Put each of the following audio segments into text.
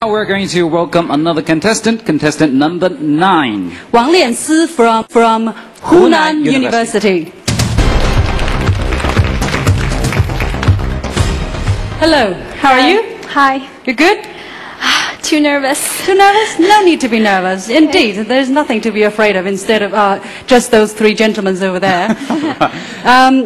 Now we're going to welcome another contestant, contestant number 9. Wang Liansi from Hunan University. Hello, how are you? Hi. You're good? Too nervous. Too nervous? No need to be nervous. Indeed, there's nothing to be afraid of instead of just those 3 gentlemen over there.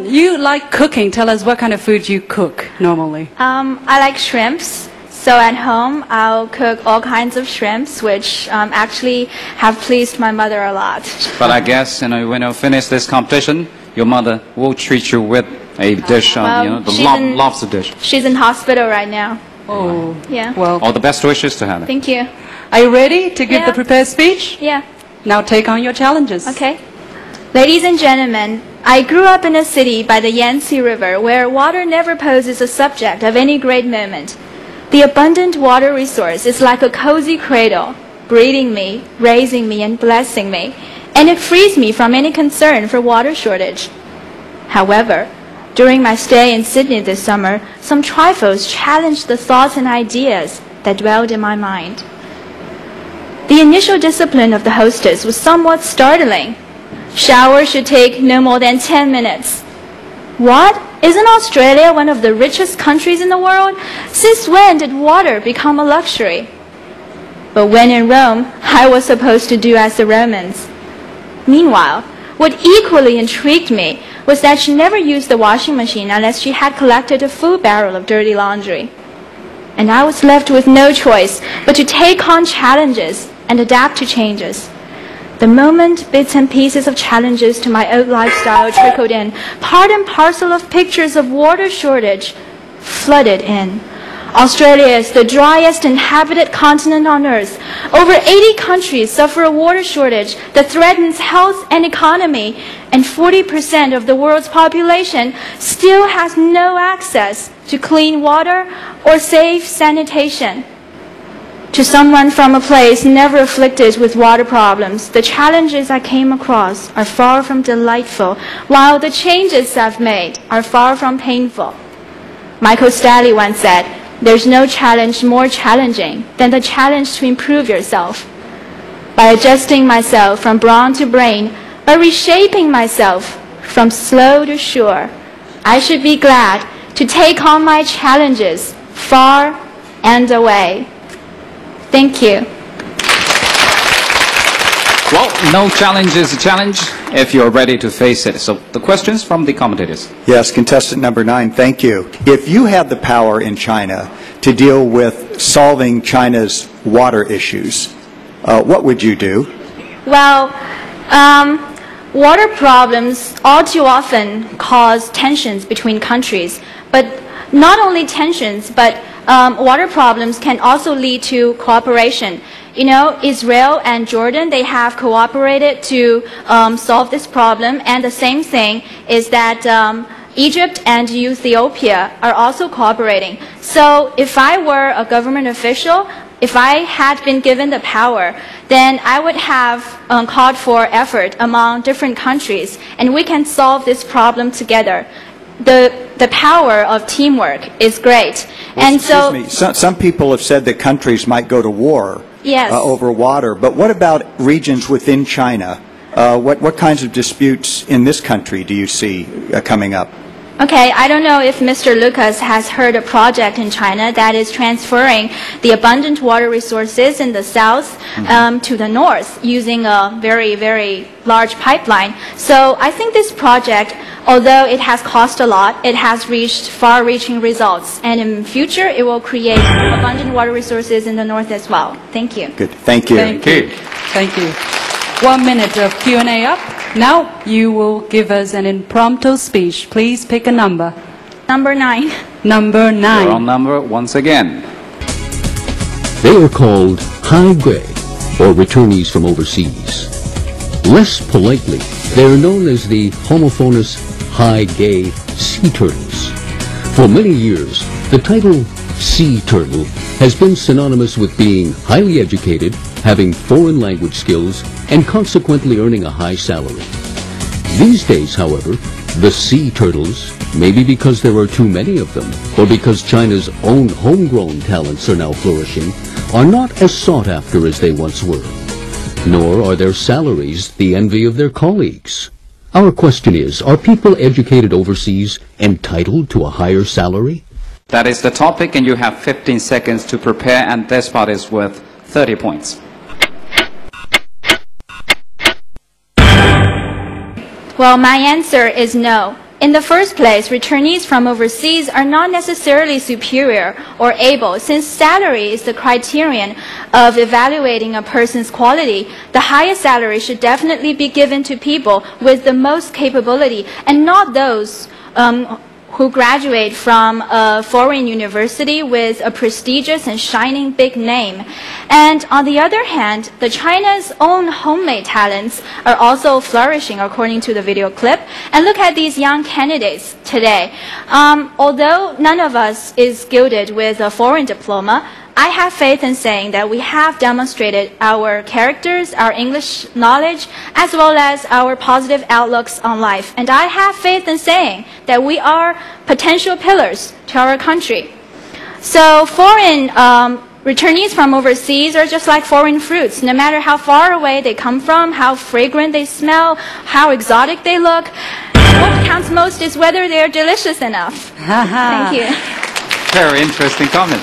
You like cooking. Tell us what kind of food you cook normally. I like shrimps. So at home, I'll cook all kinds of shrimps, which actually have pleased my mother a lot. But I guess, when you finish this competition, your mother will treat you with a dish, the lobster dish. She's in hospital right now. Oh, yeah. Well, all the best wishes to her. Thank you. Are you ready to give the prepared speech? Yeah. Now take on your challenges. Okay. Ladies and gentlemen, I grew up in a city by the Yangtze River where water never poses a subject of any great moment. The abundant water resource is like a cozy cradle, breeding me, raising me, and blessing me, and it frees me from any concern for water shortage. However, during my stay in Sydney this summer, some trifles challenged the thoughts and ideas that dwelled in my mind. The initial discipline of the hostess was somewhat startling. Showers should take no more than 10 minutes. What? Isn't Australia one of the richest countries in the world? Since when did water become a luxury? But when in Rome, I was supposed to do as the Romans. Meanwhile, what equally intrigued me was that she never used the washing machine unless she had collected a full barrel of dirty laundry. And I was left with no choice but to take on challenges and adapt to changes. The moment bits and pieces of challenges to my old lifestyle trickled in, part and parcel of pictures of water shortage flooded in. Australia is the driest inhabited continent on Earth. Over 80 countries suffer a water shortage that threatens health and economy, and 40% of the world's population still has no access to clean water or safe sanitation. To someone from a place never afflicted with water problems, the challenges I came across are far from delightful, while the changes I've made are far from painful. Michael Stanley once said, "There's no challenge more challenging than the challenge to improve yourself." By adjusting myself from brawn to brain, by reshaping myself from slow to sure, I should be glad to take on my challenges far and away. Thank you. Well, no challenge is a challenge if you're ready to face it. So the questions from the commentators. Yes, contestant number 9, thank you. If you had the power in China to deal with solving China's water issues, what would you do? Well, water problems all too often cause tensions between countries. But not only tensions, but water problems can also lead to cooperation. You know, Israel and Jordan, they have cooperated to solve this problem. And the same thing is that Egypt and Ethiopia are also cooperating. So if I were a government official, if I had been given the power, then I would have called for effort among different countries, and we can solve this problem together. The power of teamwork is great. Well, and excuse me. Some people have said that countries might go to war over water, but what about regions within China? What kinds of disputes in this country do you see coming up? Okay, I don't know if Mr. Lucas has heard a project in China that is transferring the abundant water resources in the south to the north using a very, very large pipeline. So I think this project, although it has cost a lot, it has reached far-reaching results. And in future, it will create abundant water resources in the north as well. Thank you. Good. Thank you. Thank you. Thank you. 1 minute of Q&A up. Now you will give us an impromptu speech. Please pick a number. Number 9. Number 9. Wrong number once again. They are called high grade, or returnees from overseas. Less politely, they are known as the homophonous high gay sea turtles. For many years, the title sea turtle has been synonymous with being highly educated, having foreign language skills, and consequently earning a high salary. These days, however, the sea turtles, maybe because there are too many of them, or because China's own homegrown talents are now flourishing, are not as sought after as they once were, nor are their salaries the envy of their colleagues. Our question is, are people educated overseas entitled to a higher salary? That is the topic, and you have 15 seconds to prepare, and this part is worth 30 points. Well, my answer is no. In the first place, returnees from overseas are not necessarily superior or able. Since salary is the criterion of evaluating a person's quality, the highest salary should definitely be given to people with the most capability and not those who graduate from a foreign university with a prestigious and shining big name. And on the other hand, the China's own homemade talents are also flourishing according to the video clip. And look at these young candidates today. Although none of us is gilded with a foreign diploma, I have faith in saying that we have demonstrated our characters, our English knowledge, as well as our positive outlooks on life. And I have faith in saying that we are potential pillars to our country. So foreign returnees from overseas are just like foreign fruits. No matter how far away they come from, how fragrant they smell, how exotic they look, what counts most is whether they're delicious enough. Thank you. Very interesting comment.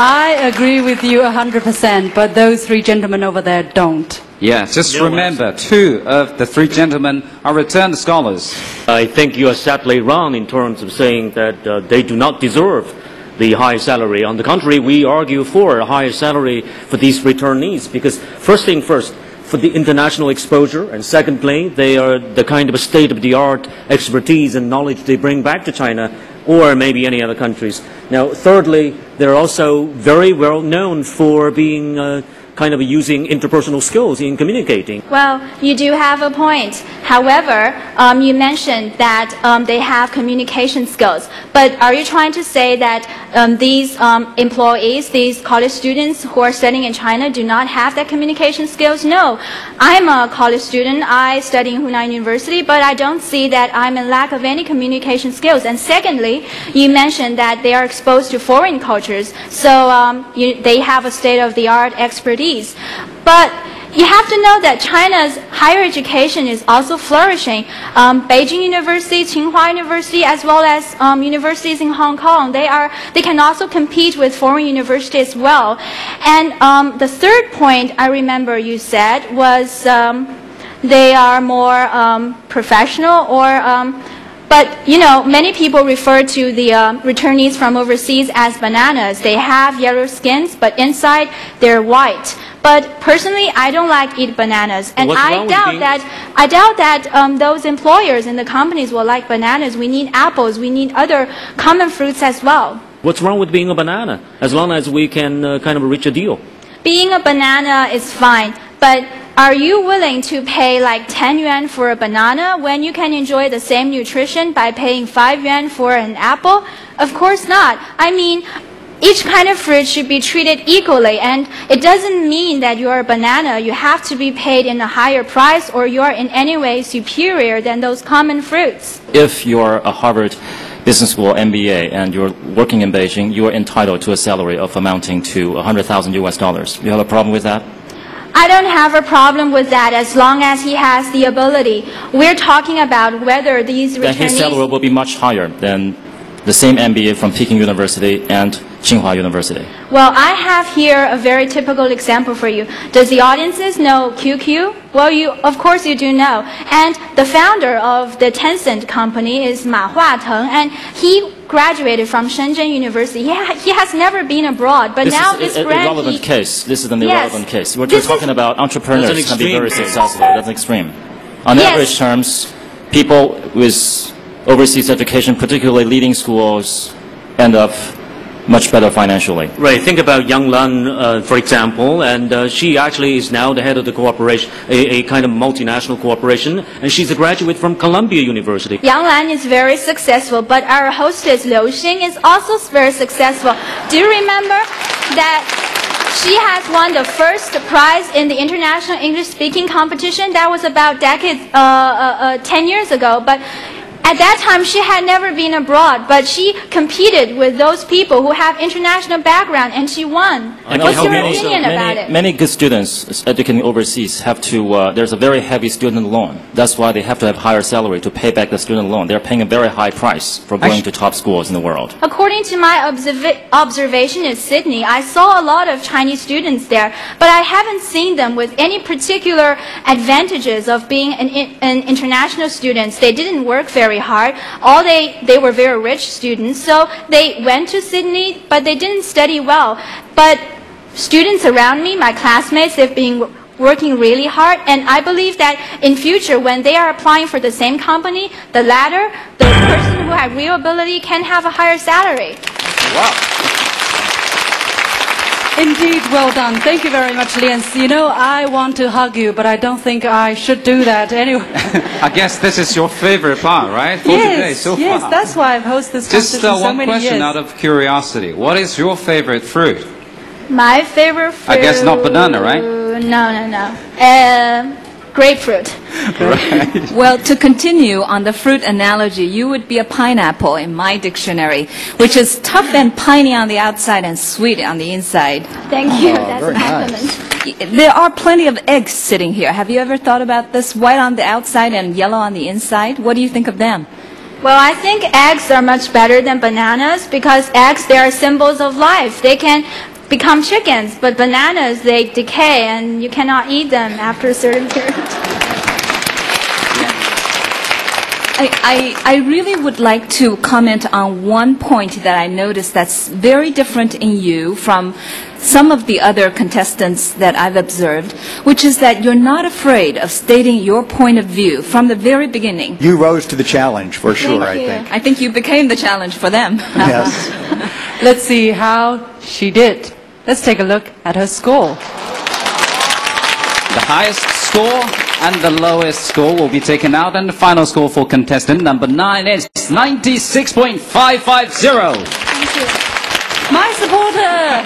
I agree with you 100%, but those three gentlemen over there don't. Yeah, just remember, 2 of the 3 gentlemen are returned scholars. I think you are sadly wrong in terms of saying that they do not deserve the high salary. On the contrary, we argue for a higher salary for these returnees because first thing first, for the international exposure, and secondly, they are the kind of state-of-the-art expertise and knowledge they bring back to China or maybe any other countries. Now, thirdly, they're also very well known for being kind of using interpersonal skills in communicating. Well, you do have a point. However, you mentioned that they have communication skills. But are you trying to say that these employees, these college students who are studying in China do not have that communication skills? No. I'm a college student. I study in Hunan University, but I don't see that I'm in lack of any communication skills. And secondly, you mentioned that they are exposed to foreign cultures, so they have a state-of-the-art expertise. But you have to know that China's higher education is also flourishing. Beijing University, Tsinghua University, as well as universities in Hong Kong, they can also compete with foreign universities as well. And the third point I remember you said was they are more professional or but, you know, many people refer to the returnees from overseas as bananas. They have yellow skins, but inside they're white. But personally, I don't like eat bananas. And I doubt that those employers in the companies will like bananas. We need apples. We need other common fruits as well. What's wrong with being a banana, as long as we can kind of reach a deal? Being a banana is fine, but are you willing to pay like 10 yuan for a banana when you can enjoy the same nutrition by paying 5 yuan for an apple? Of course not. I mean, each kind of fruit should be treated equally, and it doesn't mean that you're a banana. You have to be paid in a higher price or you're in any way superior than those common fruits. If you're a Harvard Business School MBA and you're working in Beijing, you are entitled to a salary of amounting to $100,000 US. You have a problem with that? I don't have a problem with that as long as he has the ability. We're talking about whether these returnees... Then his salary will be much higher than the same MBA from Peking University and Tsinghua University. Well, I have here a very typical example for you. Does the audiences know QQ? Well, of course you do know. And the founder of the Tencent company is Ma Huateng, and he graduated from Shenzhen University. He has never been abroad, but now this brand... Irrelevant case. This is an irrelevant case. We're just talking about entrepreneurs can be very successful. That's extreme. On average terms, people with overseas education, particularly leading schools, end up much better financially. Right. Think about Yang Lan, for example, and she actually is now the head of the corporation, a kind of multinational corporation, and she's a graduate from Columbia University. Yang Lan is very successful, but our hostess Liu Xing is also very successful. Do you remember that she has won the first prize in the International English Speaking Competition? That was about 10 years ago, but At that time, she had never been abroad, but she competed with those people who have international background, and she won. And what's your opinion about it? Many good students educating overseas have to, there's a very heavy student loan. That's why they have to have higher salary to pay back the student loan. They're paying a very high price for going to top schools in the world. According to my observation in Sydney, I saw a lot of Chinese students there, but I haven't seen them with any particular advantages of being an international student. They didn't work very hard. They were very rich students, so they went to Sydney, but they didn't study well. But students around me, my classmates, they've been working really hard, and I believe that in future, when they are applying for the same company, the latter, the person who has real ability can have a higher salary. Wow. Indeed, well done. Thank you very much, Lian. You know, I want to hug you, but I don't think I should do that anyway. I guess this is your favorite part, right? For today, so far. Yes, that's why I've hosted this competition so many years. Just one question out of curiosity. What is your favorite fruit? My favorite fruit... I guess not banana, right? No. Grapefruit. Right. Well, to continue on the fruit analogy, you would be a pineapple in my dictionary, which is tough and piney on the outside and sweet on the inside. Thank you. That's a compliment. Nice. There are plenty of eggs sitting here. Have you ever thought about this? White on the outside and yellow on the inside. What do you think of them? Well, I think eggs are much better than bananas because eggs, they are symbols of life. They can become chickens, but bananas, they decay and you cannot eat them after a certain period. I really would like to comment on one point that I noticed that's very different in you from some of the other contestants that I've observed, which is that you're not afraid of stating your point of view from the very beginning. You rose to the challenge, for sure, I think. I think you became the challenge for them. Yes. Let's see how she did. Let's take a look at her score. The highest score and the lowest score will be taken out, and the final score for contestant number 9 is 96.550. Thank you. My supporter!